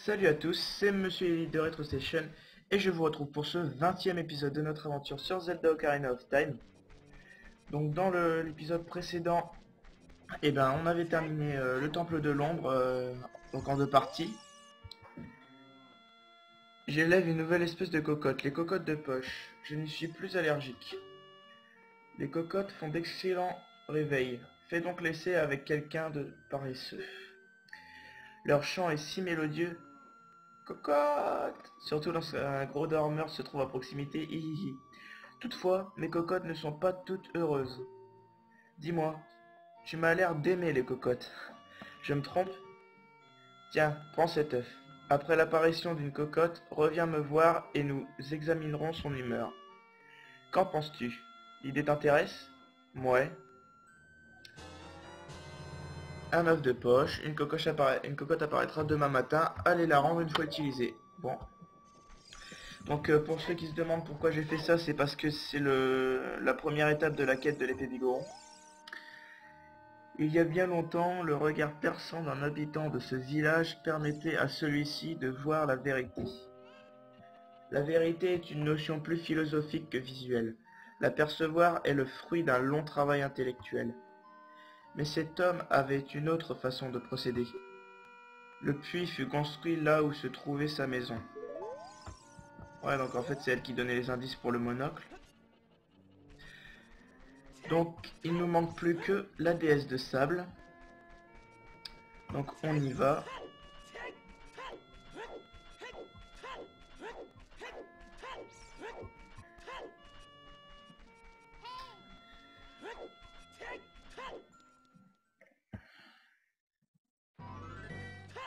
Salut à tous, c'est Monsieur Elite de Retro Station et je vous retrouve pour ce 20e épisode de notre aventure sur Zelda Ocarina of Time. Donc dans l'épisode précédent, on avait terminé le Temple de l'Ombre, donc en deux parties. J'élève une nouvelle espèce de cocotte, les cocottes de poche. Je n'y suis plus allergique. Les cocottes font d'excellents réveils. Fais donc l'essai avec quelqu'un de paresseux. Leur chant est si mélodieux. Cocotte! Surtout lorsqu'un gros dormeur se trouve à proximité, hihihi. Toutefois, mes cocottes ne sont pas toutes heureuses. Dis-moi, tu m'as l'air d'aimer les cocottes. Je me trompe? Tiens, prends cet œuf. Après l'apparition d'une cocotte, reviens me voir et nous examinerons son humeur. Qu'en penses-tu? L'idée t'intéresse? Ouais. Un œuf de poche, une cocotte apparaîtra demain matin, allez la rendre une fois utilisée. Bon. Donc pour ceux qui se demandent pourquoi j'ai fait ça, c'est parce que c'est la première étape de la quête de l'épée Bigoron. Il y a bien longtemps, le regard perçant d'un habitant de ce village permettait à celui-ci de voir la vérité. La vérité est une notion plus philosophique que visuelle. La percevoir est le fruit d'un long travail intellectuel. Mais cet homme avait une autre façon de procéder. Le puits fut construit là où se trouvait sa maison. Ouais, donc en fait c'est elle qui donnait les indices pour le monocle. Donc il nous manque plus que la déesse de sable. Donc on y va.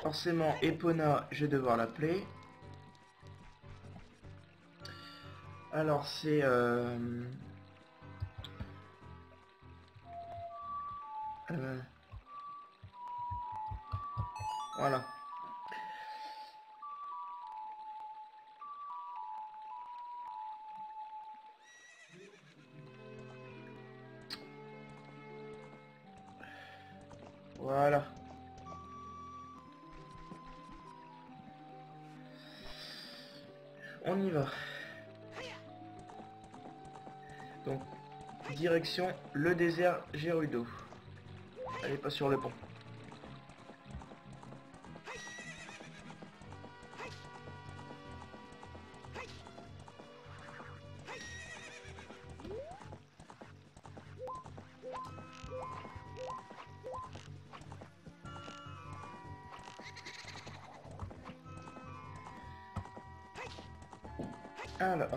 Forcément Epona, je vais devoir l'appeler. Alors c'est voilà. Voilà. On y va. Donc, direction le désert Gerudo. Allez, pas sur le pont. Alors,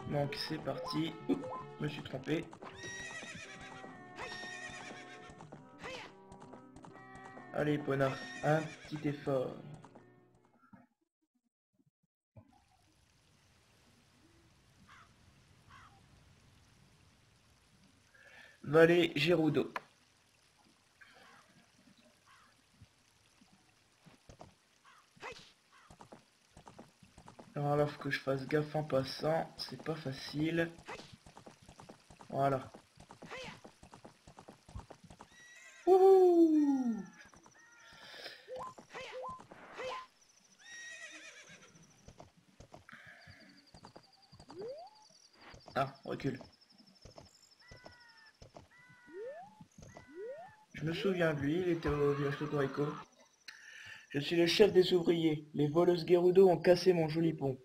donc c'est parti. Oups, je me suis trompé. Allez, Pona, un petit effort. Vallée Gerudo. Alors là, faut que je fasse gaffe en passant, c'est pas facile. Voilà. Wouhou! Ah, recule. Je me souviens de lui, il était au village Cocorico. Je suis le chef des ouvriers. Les voleuses Gerudo ont cassé mon joli pont.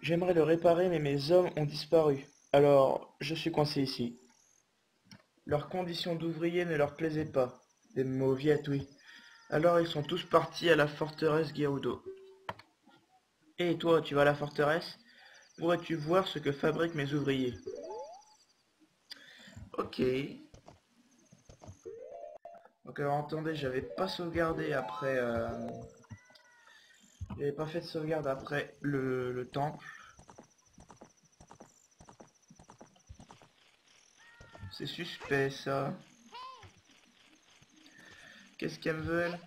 J'aimerais le réparer, mais mes hommes ont disparu. Alors, je suis coincé ici. Leurs conditions d'ouvriers ne leur plaisaient pas. Des mauviettes, oui. Alors ils sont tous partis à la forteresse Gerudo. Et toi, tu vas à la forteresse? Pourrais-tu voir ce que fabriquent mes ouvriers? Ok. Donc alors attendez, j'avais pas sauvegardé après... J'avais pas fait de sauvegarde après le temple. C'est suspect ça. Qu'est-ce qu'elle me veut elle?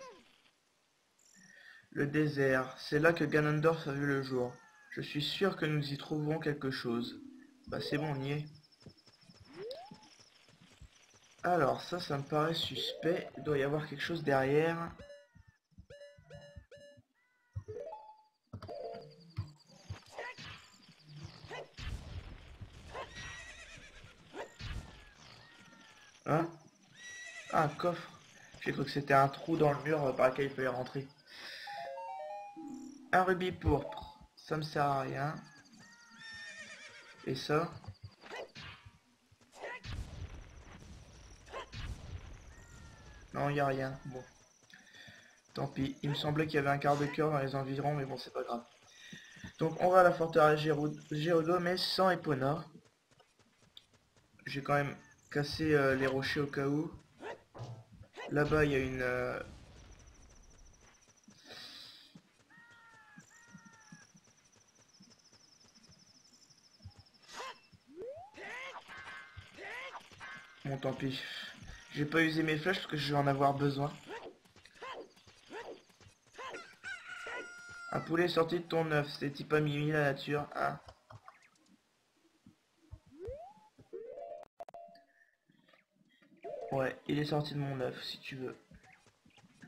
Le désert. C'est là que Ganondorf a vu le jour. Je suis sûr que nous y trouverons quelque chose. Bah c'est bon, on y est. Alors ça me paraît suspect. Il doit y avoir quelque chose derrière. Hein? Ah, un coffre. J'ai cru que c'était un trou dans le mur par lequel il fallait rentrer. Un rubis pourpre. Ça me sert à rien. Et ça? Non, il n'y a rien. Bon. Tant pis. Il me semblait qu'il y avait un quart de cœur dans les environs, mais bon, c'est pas grave. Donc on va à la forteresse Gerudo, mais sans Epona. J'ai quand même cassé les rochers au cas où. Là-bas, il y a une... Bon, tant pis. J'ai pas usé mes flèches parce que je vais en avoir besoin. Un poulet sorti de ton œuf, c'est pas Mimi la nature, hein. Ouais, il est sorti de mon œuf, si tu veux.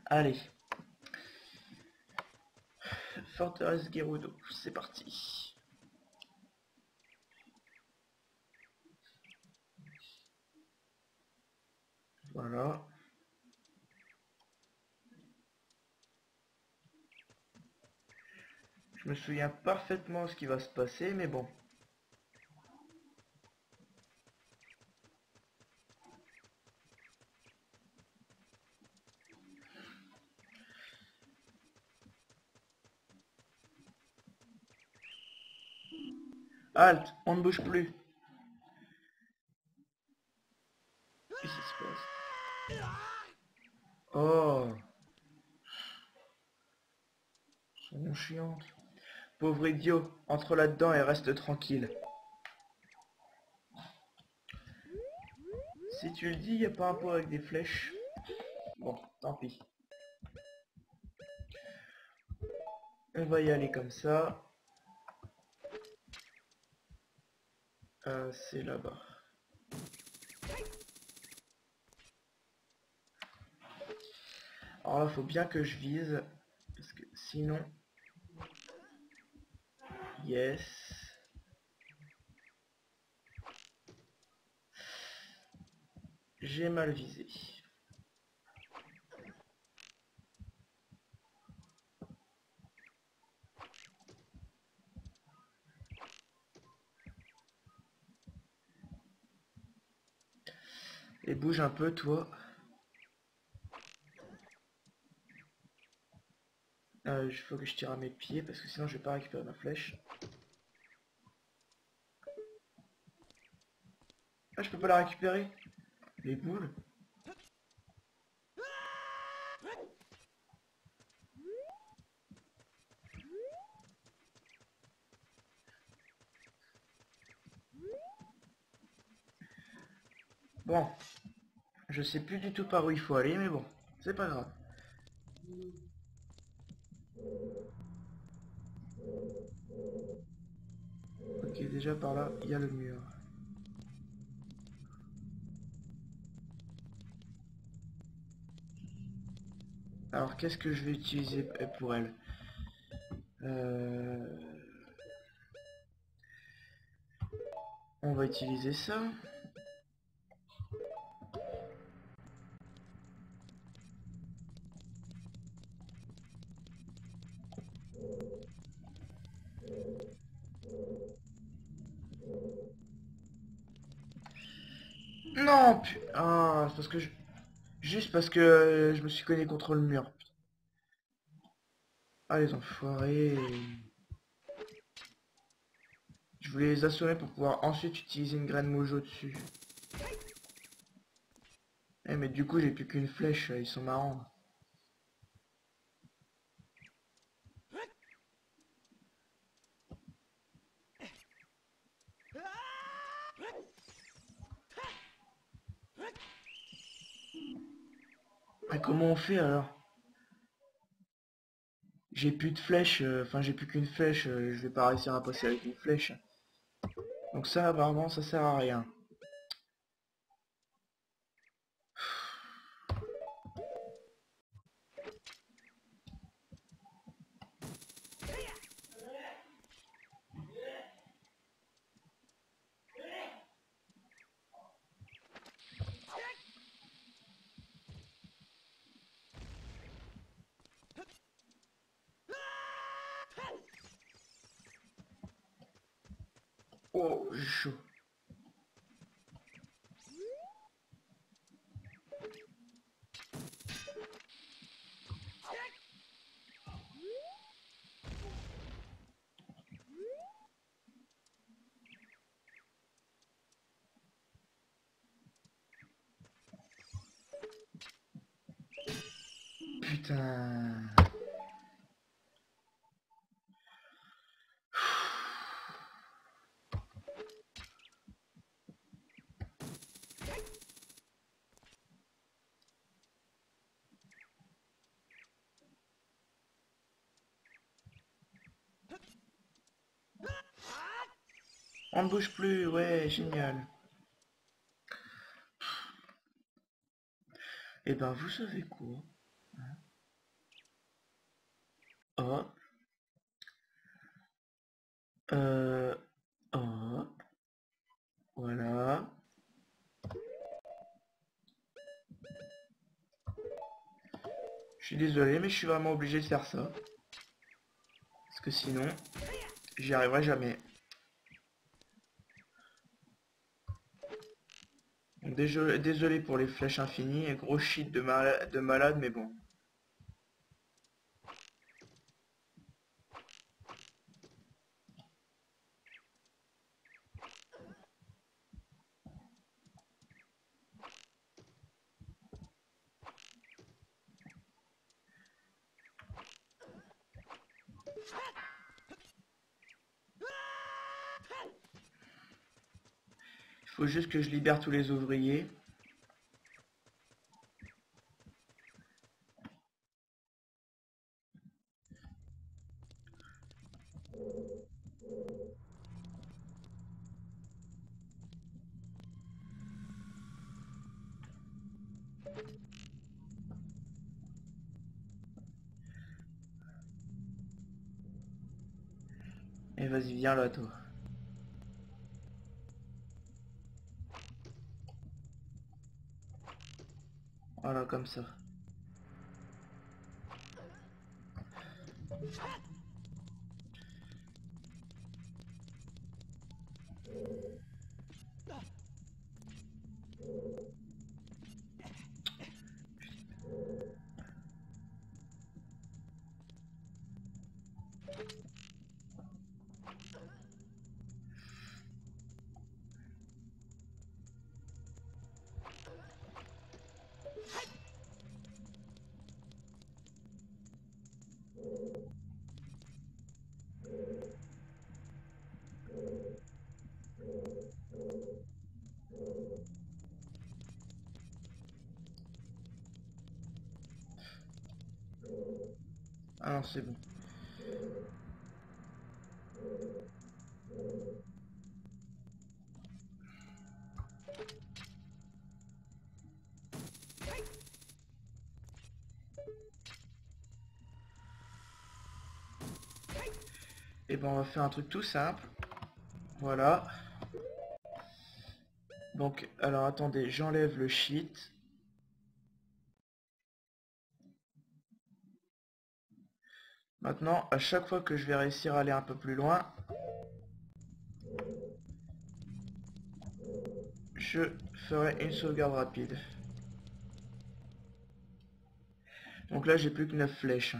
Allez. Forteresse Gerudo, c'est parti. Voilà. Je me souviens parfaitement ce qui va se passer, mais bon. Halte, on ne bouge plus. Qu'est-ce qui se passe? Oh, sont chiantes. Pauvre idiot, entre là-dedans et reste tranquille. Si tu le dis, y a pas un pot avec des flèches. Bon, tant pis. On va y aller comme ça. C'est là-bas. Alors là, faut bien que je vise. Parce que sinon... Yes. J'ai mal visé. Et bouge un peu, toi. Il faut que je tire à mes pieds parce que sinon je vais pas récupérer ma flèche. Ah, je peux pas la récupérer. Les boules. Bon, je sais plus du tout par où il faut aller, mais bon, c'est pas grave. Ok, déjà par là, il y a le mur. Alors, qu'est-ce que je vais utiliser pour elle? Euh, On va utiliser ça. Non, ah, c'est parce que je... Juste parce que je me suis cogné contre le mur. Ah, les enfoirés. Je voulais les assommer pour pouvoir ensuite utiliser une graine mojo dessus. Eh, mais du coup, j'ai plus qu'une flèche, ils sont marrants. Et comment on fait alors? J'ai plus de flèches, enfin j'ai plus qu'une flèche, je vais pas réussir à passer avec une flèche. Donc ça apparemment ça sert à rien. Oh, j'ai chaud. Putain. On ne bouge plus, ouais, génial. Et ben vous savez quoi? Hop, euh, hop, voilà. Je suis désolé, mais je suis vraiment obligé de faire ça. Parce que sinon, j'y arriverai jamais. Donc désolé pour les flèches infinies et gros shit de malade, mais bon. Il faut juste que je libère tous les ouvriers. Et vas-y, viens là, toi. Voilà, comme ça. Ah non, c'est bon. Et ben on va faire un truc tout simple. Voilà. Donc, alors attendez, j'enlève le sheet. Maintenant, à chaque fois que je vais réussir à aller un peu plus loin, je ferai une sauvegarde rapide. Donc là, j'ai plus que 9 flèches.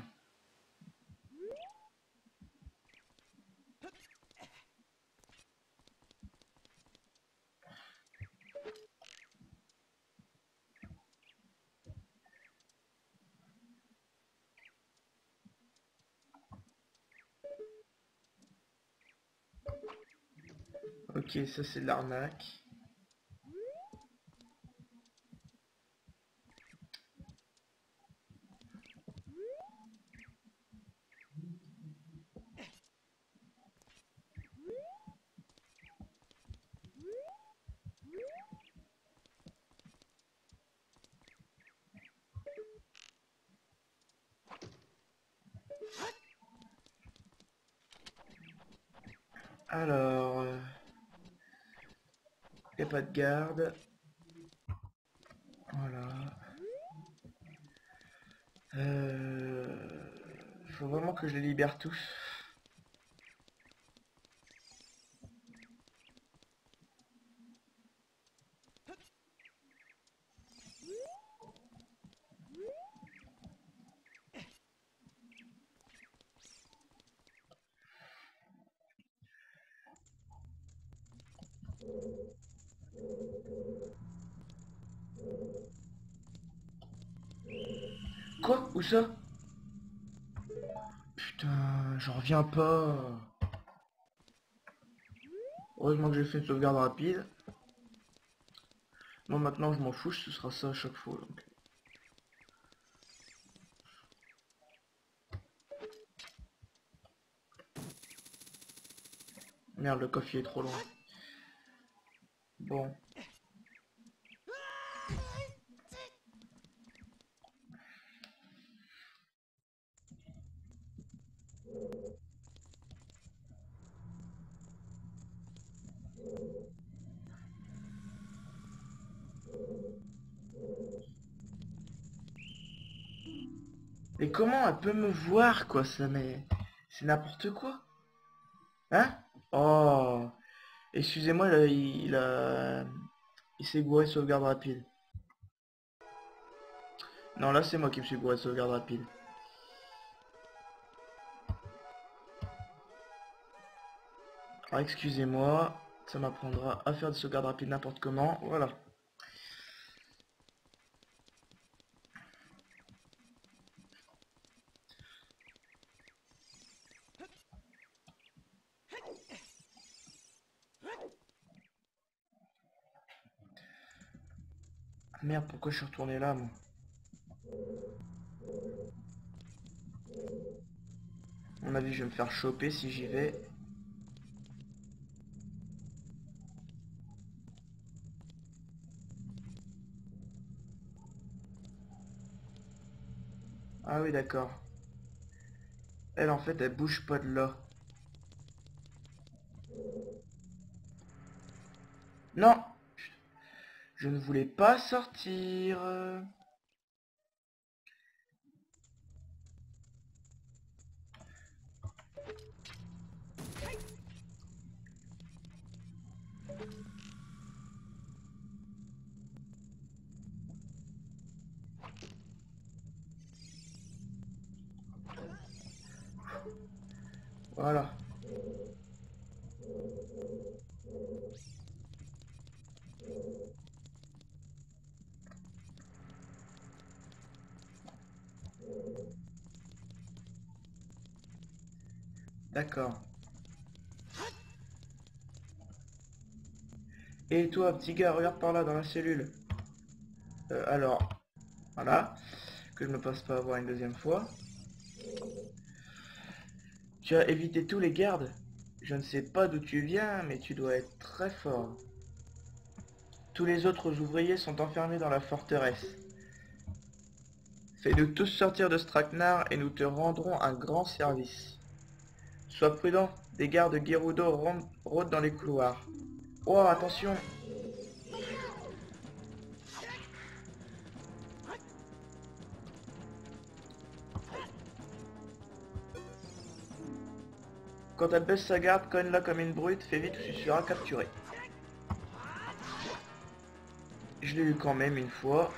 Ok, ça c'est de l'arnaque. Alors, y a pas de garde. Voilà. Faut vraiment que je les libère tous. Quoi? Où ça? Putain, j'en reviens pas. Heureusement que j'ai fait une sauvegarde rapide. Moi maintenant je m'en fous, ce sera ça à chaque fois. Donc. Merde, le coffre il est trop loin. Bon. Mais comment elle peut me voir quoi ça, mais c'est n'importe quoi. Hein? Oh. Excusez-moi, il s'est gouré de sauvegarde rapide. Non, là c'est moi qui me suis gouré de sauvegarde rapide. Alors excusez-moi, ça m'apprendra à faire de sauvegarde rapide n'importe comment. Voilà. Merde, pourquoi je suis retourné là, moi? À mon avis, je vais me faire choper si j'y vais. Ah oui, d'accord. Elle, en fait, elle bouge pas de là. Non! Je ne voulais pas sortir. Voilà. D'accord. Et toi, petit gars, regarde par là dans la cellule. Alors, voilà. Que je me passe pas à voir une deuxième fois. Tu as évité tous les gardes. Je ne sais pas d'où tu viens, mais tu dois être très fort. Tous les autres ouvriers sont enfermés dans la forteresse. Fais-nous tous sortir de Straknar et nous te rendrons un grand service. Sois prudent, des gardes Gerudo rôdent dans les couloirs. Oh, attention! Quand elle baisse sa garde, cogne-la comme une brute, fais vite ou tu seras capturé. Je l'ai eu quand même une fois.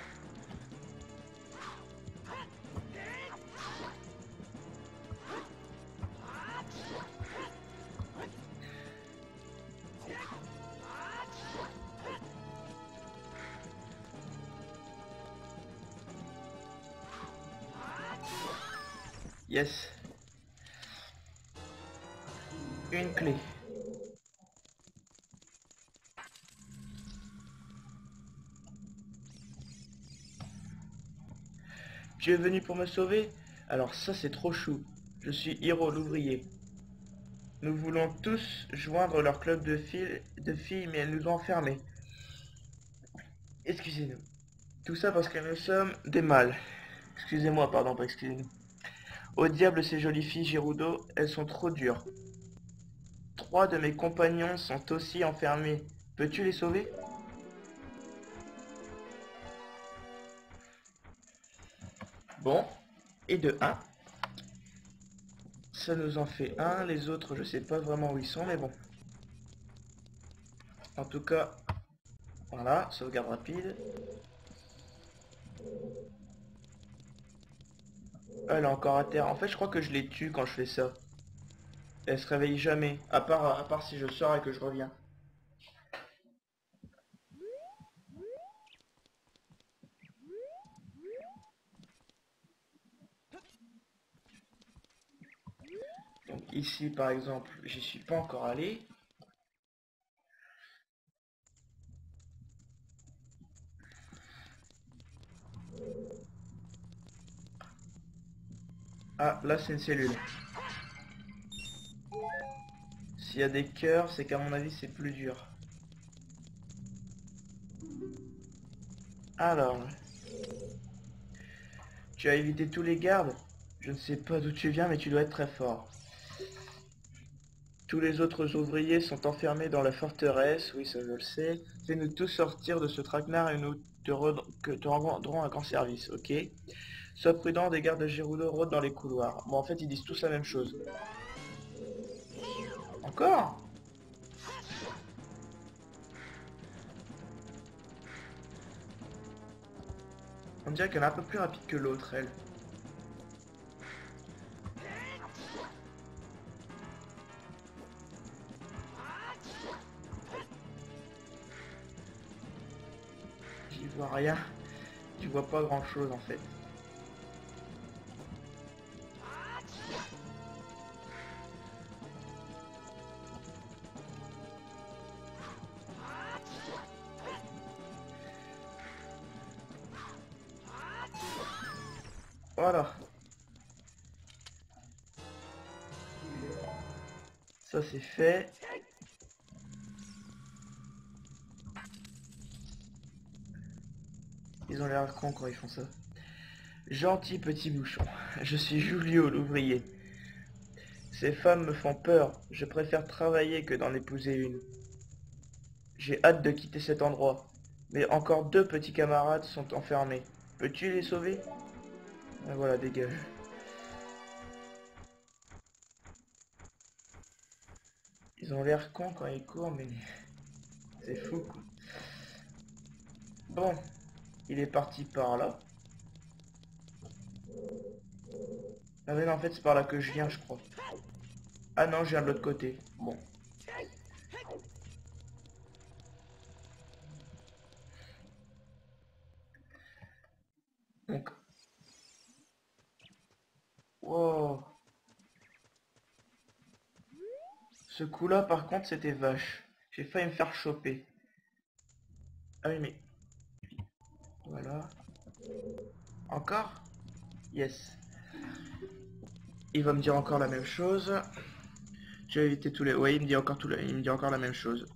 Yes. Une clé. Tu es venu pour me sauver? Alors ça c'est trop chou. Je suis Hiro l'ouvrier. Nous voulons tous joindre leur club de filles, mais elles nous ont enfermés. Excusez-nous. Tout ça parce que nous sommes des mâles. Excusez-moi, pardon, pas excusez-nous. Au diable ces jolies filles Gerudo, elles sont trop dures. 3 de mes compagnons sont aussi enfermés. Peux-tu les sauver? Bon, et de 1. Ça nous en fait un. Les autres, je sais pas vraiment où ils sont, mais bon. En tout cas, voilà, sauvegarde rapide. Elle est encore à terre. En fait, je crois que je les tue quand je fais ça. Elle se réveille jamais, à part si je sors et que je reviens. Donc ici, par exemple, j'y suis pas encore allé. Ah, là c'est une cellule. S'il y a des cœurs, c'est qu'à mon avis c'est plus dur. Alors, tu as évité tous les gardes. Je ne sais pas d'où tu viens, mais tu dois être très fort. Tous les autres ouvriers sont enfermés dans la forteresse, oui ça je le sais. Fais-nous tous sortir de ce traquenard et nous te rendrons un grand service, ok? Sois prudent, des gardes de Gerudo rôdent dans les couloirs. Bon en fait ils disent tous la même chose. Encore? On dirait qu'elle est un peu plus rapide que l'autre, elle. J'y vois rien. Tu vois pas grand chose en fait. Voilà. Ça c'est fait. Ils ont l'air cons quand ils font ça. Gentil petit bouchon. Je suis Julio, l'ouvrier. Ces femmes me font peur. Je préfère travailler que d'en épouser une. J'ai hâte de quitter cet endroit. Mais encore 2 petits camarades sont enfermés. Peux-tu les sauver? Ah, voilà, dégage. Ils ont l'air cons quand ils courent, mais c'est fou quoi. Bon, il est parti par là. Ah mais non, en fait c'est par là que je viens je crois. Ah non, je viens de l'autre côté. Bon. Donc. Wow. Ce coup-là par contre c'était vache. J'ai failli me faire choper. Ah oui mais. Voilà. Encore? Yes. Il va me dire encore la même chose. Tu as évité tous les... Ouais, il me dit encore il me dit encore la même chose.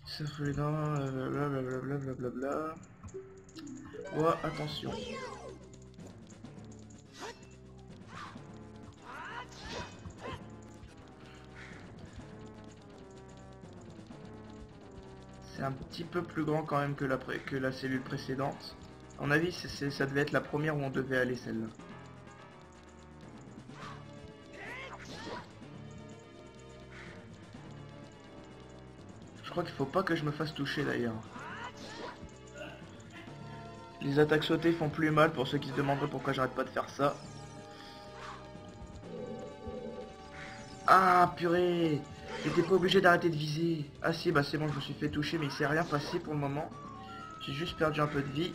Ça fout les dents, blablabla, blablabla. Ouais, attention. C'est un petit peu plus grand quand même que la cellule précédente. À mon avis, ça devait être la première où on devait aller, celle-là. Je crois qu'il faut pas que je me fasse toucher d'ailleurs. Les attaques sautées font plus mal pour ceux qui se demanderaient pourquoi j'arrête pas de faire ça. Ah purée! J'étais pas obligé d'arrêter de viser. Ah si, bah c'est bon, je me suis fait toucher, mais il s'est rien passé pour le moment. J'ai juste perdu un peu de vie.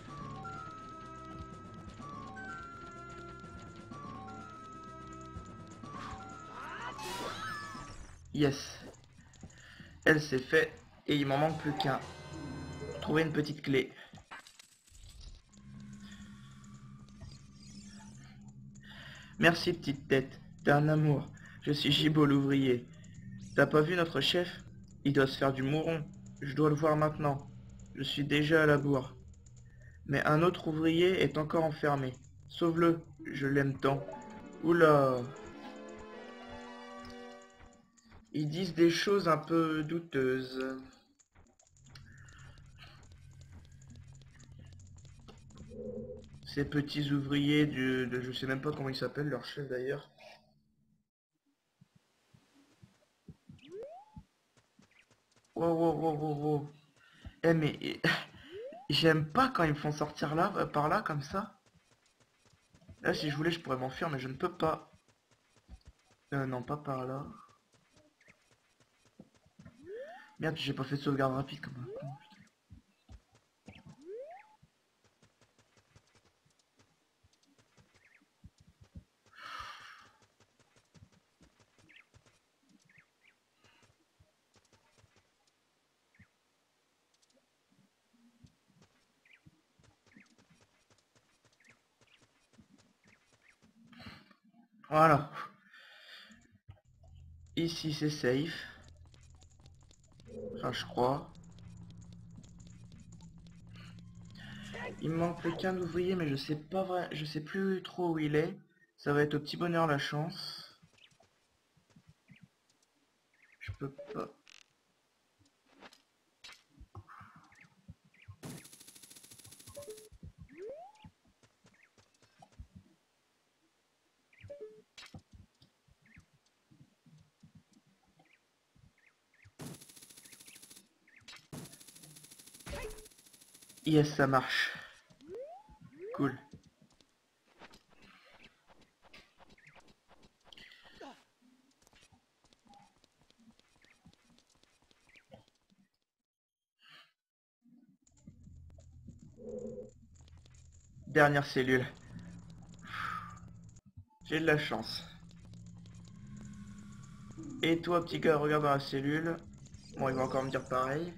Yes. Elle c'est fait. Et il m'en manque plus qu'un. Trouver une petite clé. Merci petite tête. T'es un amour. Je suis Gibo l'ouvrier. T'as pas vu notre chef? Il doit se faire du mouron. Je dois le voir maintenant. Je suis déjà à la bourre. Mais un autre ouvrier est encore enfermé. Sauve-le, je l'aime tant. Oula. Ils disent des choses un peu douteuses. Ces petits ouvriers je sais même pas comment ils s'appellent, leur chef d'ailleurs. Wow, wow, wow, wow, wow. Eh mais j'aime pas quand ils me font sortir là, par là comme ça. Là si je voulais je pourrais m'enfuir mais je ne peux pas. Non pas par là. Merde j'ai pas fait de sauvegarde rapide comme un con. Voilà. Ici c'est safe. Enfin je crois. Il me manque plus qu'un ouvrier mais je sais pas vrai. Je sais plus trop où il est. Ça va être au petit bonheur la chance. Je peux pas. Yes ça marche. Cool. Dernière cellule. J'ai de la chance. Et toi petit gars regarde dans la cellule. Bon il va encore me dire pareil.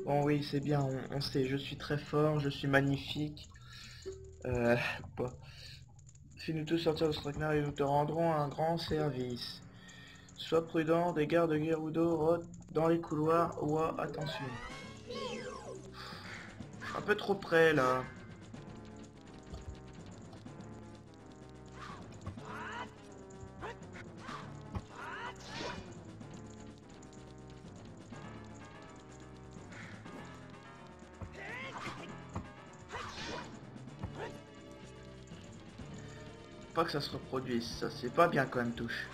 Bon oui c'est bien, on sait, je suis très fort, je suis magnifique. Euh, bon. Fais-nous tous sortir de ce traquenard et nous te rendrons un grand service. Sois prudent, des gardes Gerudo rôdent dans les couloirs. Ouah, attention. Un peu trop près là. Pas que ça se reproduise, ça c'est pas bien quand même touche.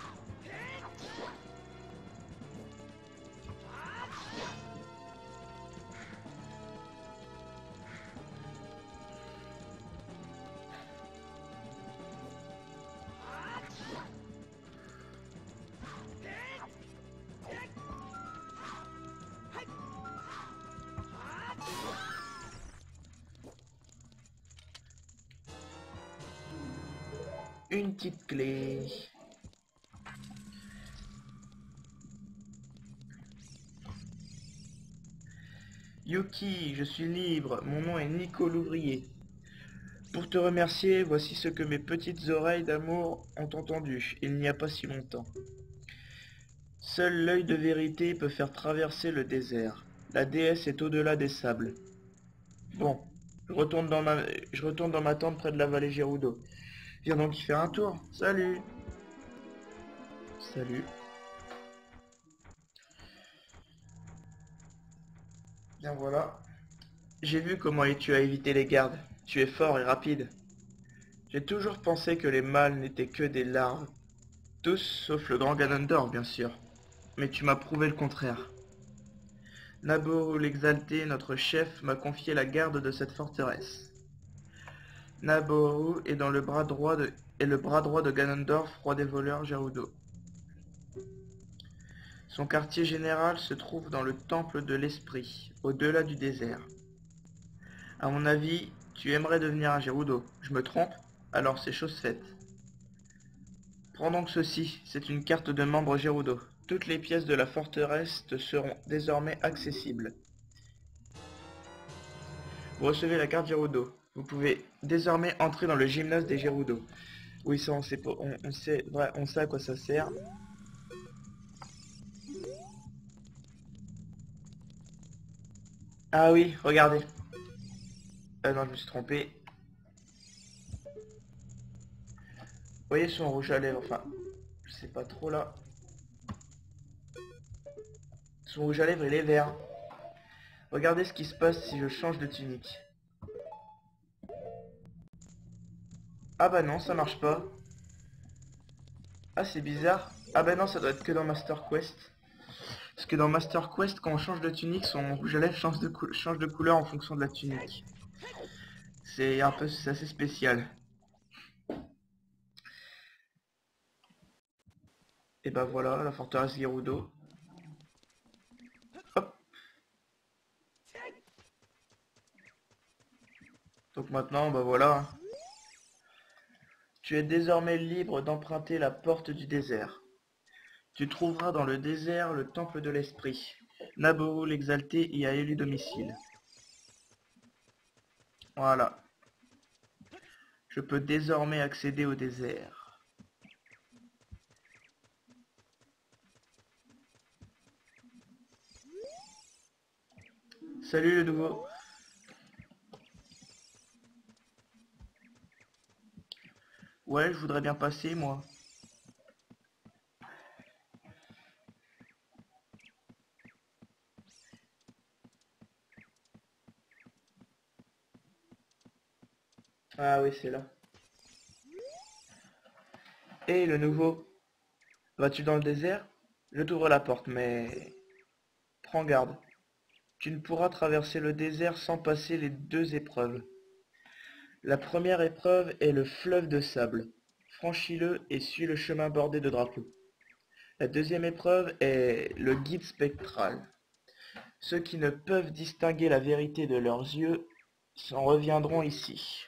Une petite clé. Yuki, je suis libre, mon nom est Nico l'ouvrier. Pour te remercier, voici ce que mes petites oreilles d'amour ont entendu, il n'y a pas si longtemps. Seul l'œil de vérité peut faire traverser le désert. La déesse est au-delà des sables. Bon, je retourne dans ma tente près de la vallée Gerudo. Viens donc y faire un tour. Salut. Salut. Bien voilà. J'ai vu comment tu as évité les gardes. Tu es fort et rapide. J'ai toujours pensé que les mâles n'étaient que des larves. Tous sauf le grand Ganondorf, bien sûr. Mais tu m'as prouvé le contraire. Naboru l'exalté, notre chef, m'a confié la garde de cette forteresse. Naboru est le bras droit de Ganondorf, roi des voleurs Gerudo. Son quartier général se trouve dans le temple de l'esprit, au-delà du désert. À mon avis, tu aimerais devenir un Gerudo. Je me trompe? Alors c'est chose faite. Prends donc ceci, c'est une carte de membre Gerudo. Toutes les pièces de la forteresse te seront désormais accessibles. Vous recevez la carte Gerudo. Vous pouvez désormais entrer dans le gymnase des Gerudo. Oui, ça on sait, on sait à quoi ça sert. Ah oui, regardez. Non, je me suis trompé. Vous voyez son rouge à lèvres, enfin, je sais pas trop là. Son rouge à lèvres, il est vert. Regardez ce qui se passe si je change de tunique. Ah bah non, ça marche pas. Ah, c'est bizarre. Ah bah non, ça doit être que dans Master Quest. Parce que dans Master Quest, quand on change de tunique, son rouge à lèvres change de couleur en fonction de la tunique. C'est un peu, c'est assez spécial. Et bah voilà, la forteresse Gerudo. Hop. Donc maintenant, bah voilà. Tu es désormais libre d'emprunter la porte du désert. Tu trouveras dans le désert le temple de l'esprit. Naboru l'exalté y a élu domicile. Voilà. Je peux désormais accéder au désert. Salut le nouveau. Ouais, je voudrais bien passer, moi. Ah oui, c'est là. Hé, le nouveau. Vas-tu dans le désert? Je t'ouvre la porte, mais... Prends garde. Tu ne pourras traverser le désert sans passer les deux épreuves. La première épreuve est le fleuve de sable. Franchis-le et suis le chemin bordé de drapeaux. La deuxième épreuve est le guide spectral. Ceux qui ne peuvent distinguer la vérité de leurs yeux s'en reviendront ici.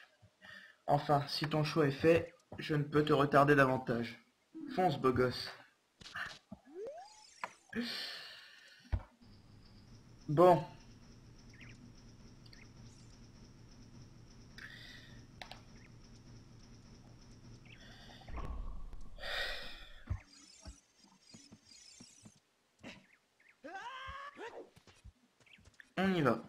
Enfin, si ton choix est fait, je ne peux te retarder davantage. Fonce, beau gosse. Bon, on y va.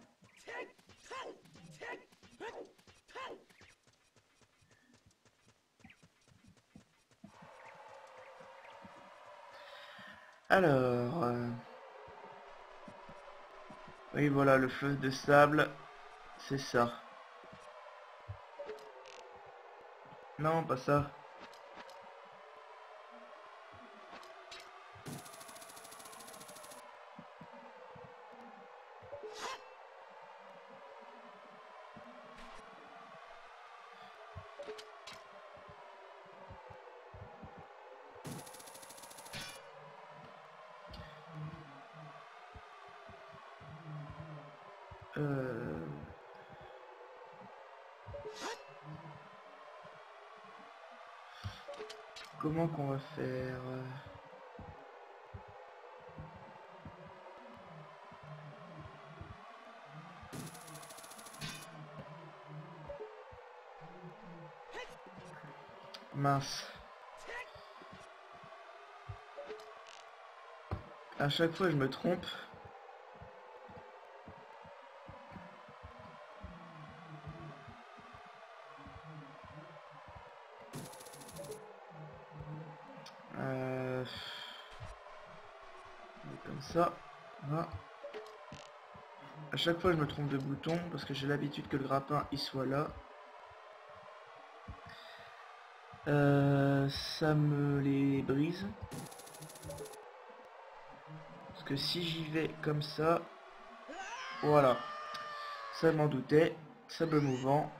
Alors, oui, voilà, le fleuve de sable, c'est ça. Non, pas ça. Euh... Comment qu'on va faire Mince. À chaque fois, je me trompe. Euh... Comme ça. Voilà. À chaque fois, je me trompe de bouton parce que j'ai l'habitude que le grappin il soit là. Ça me les brise. Parce que si j'y vais comme ça, voilà. Ça m'en doutait. Sable mouvant.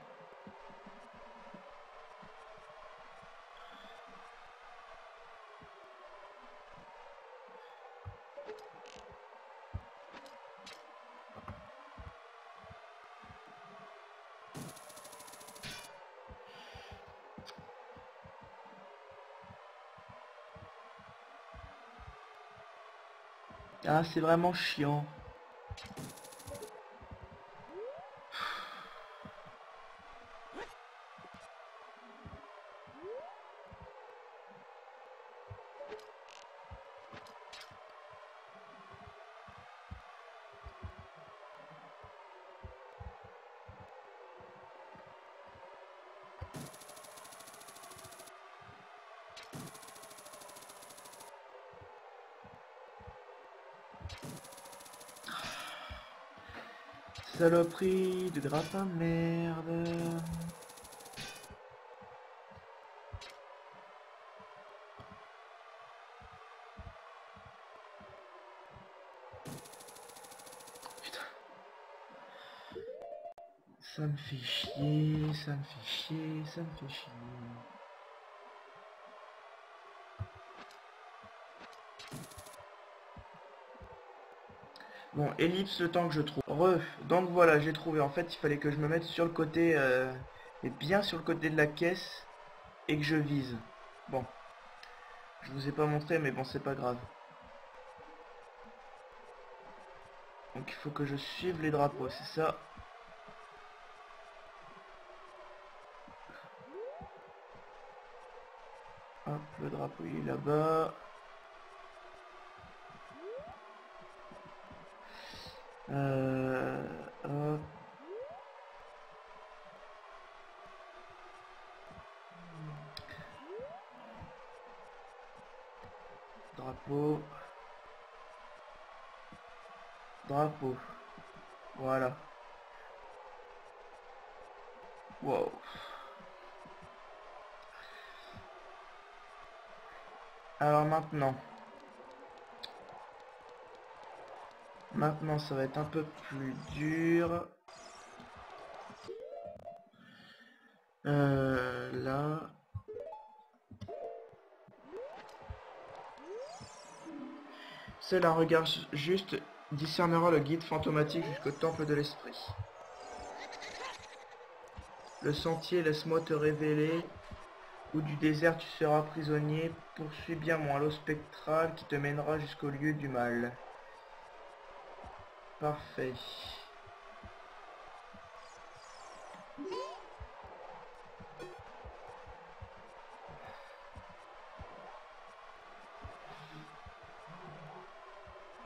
Ah, c'est vraiment chiant. Saloperie de grappin de merde. Putain. Ça me fait chier, ça me fait chier, ça me fait chier. Bon, ellipse le temps que je trouve. Donc voilà, j'ai trouvé. En fait, il fallait que je me mette sur le côté, et bien sur le côté de la caisse, et que je vise. Bon, je vous ai pas montré, mais bon, c'est pas grave. Donc il faut que je suive les drapeaux, c'est ça. Hop, le drapeau il est là-bas. Hop. Drapeau. Drapeau. Voilà. Wow. Alors maintenant. Maintenant ça va être un peu plus dur. Là. Seul un regard juste discernera le guide fantomatique jusqu'au temple de l'esprit. Le sentier, laisse-moi te révéler, où du désert tu seras prisonnier, poursuis bien mon halo spectral qui te mènera jusqu'au lieu du mal. Parfait.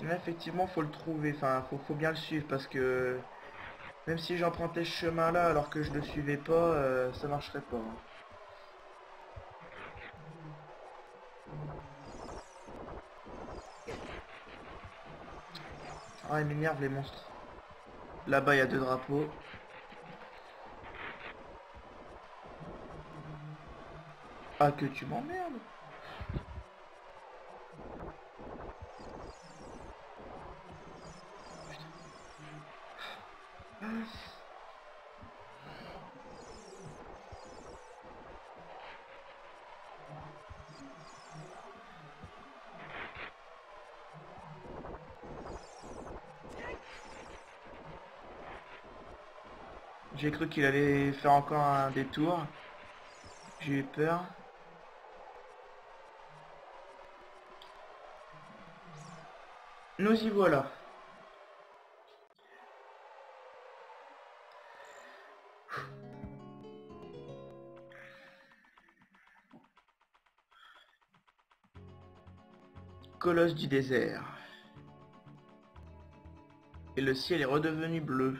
Là, effectivement, faut le trouver, enfin, faut bien le suivre parce que même si j'empruntais ce chemin-là alors que je le suivais pas, ça marcherait pas. Ah, ils m'énervent les monstres. Là-bas, il y a 2 drapeaux. Ah, que tu m'emmerdes. J'ai cru qu'il allait faire encore un détour. J'ai eu peur. Nous y voilà. Colosse du désert. Et le ciel est redevenu bleu.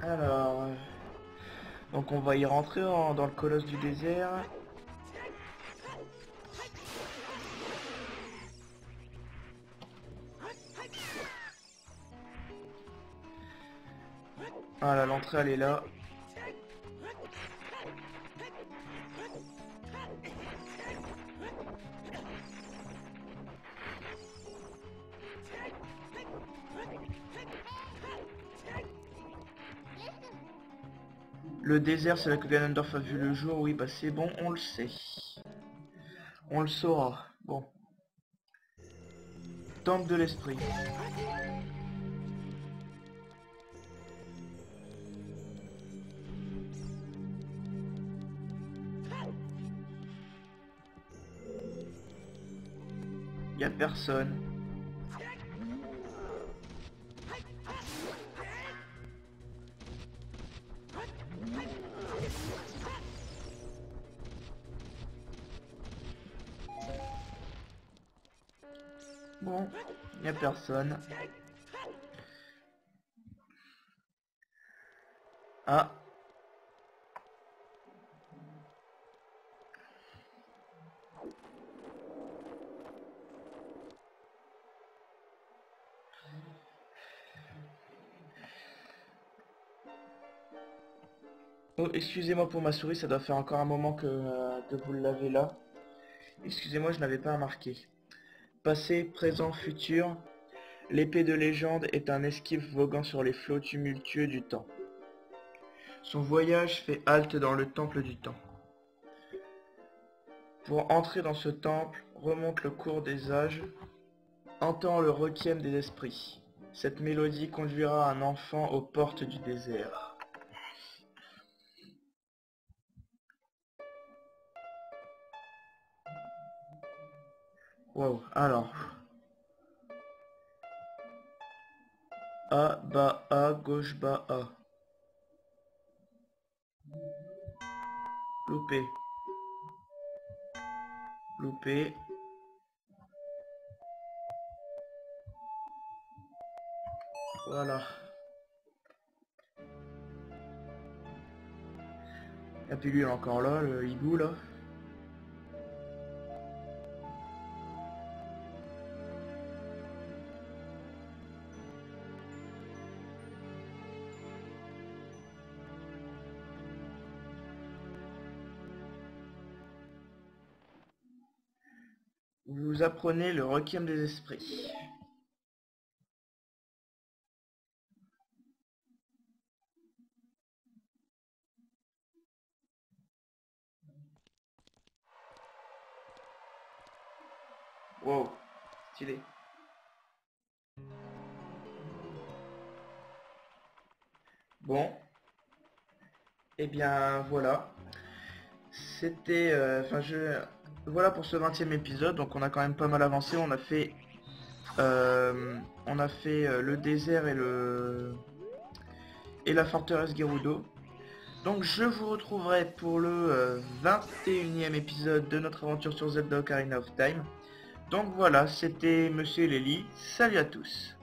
Alors... donc on va y rentrer dans le colosse du désert. Voilà, l'entrée elle est là. Le désert, c'est là que Ganondorf a vu le jour. Oui, bah c'est bon, on le sait. On le saura. Bon. Temple de l'esprit. Y a personne. Bon, il n'y a personne. Ah. Oh, excusez-moi pour ma souris, ça doit faire encore un moment que vous l'avez là. Excusez-moi, je n'avais pas remarqué. Passé, présent, futur. L'épée de légende est un esquif voguant sur les flots tumultueux du temps. Son voyage fait halte dans le temple du temps. Pour entrer dans ce temple, remonte le cours des âges, entend le requiem des esprits. Cette mélodie conduira un enfant aux portes du désert. Wow, alors. A, bas, A, gauche, bas, A. Loupé. Loupé. Voilà. Et puis lui, il est encore là, le hibou, là. Vous apprenez le requiem des esprits. Wow, stylé. Bon, et bien voilà. C'était, voilà pour ce 20e épisode. Donc on a quand même pas mal avancé. On a fait le désert et la forteresse Gerudo. Donc je vous retrouverai pour le 21e épisode de notre aventure sur Zelda Ocarina of Time. Donc voilà, c'était Monsieur Lely. Salut à tous.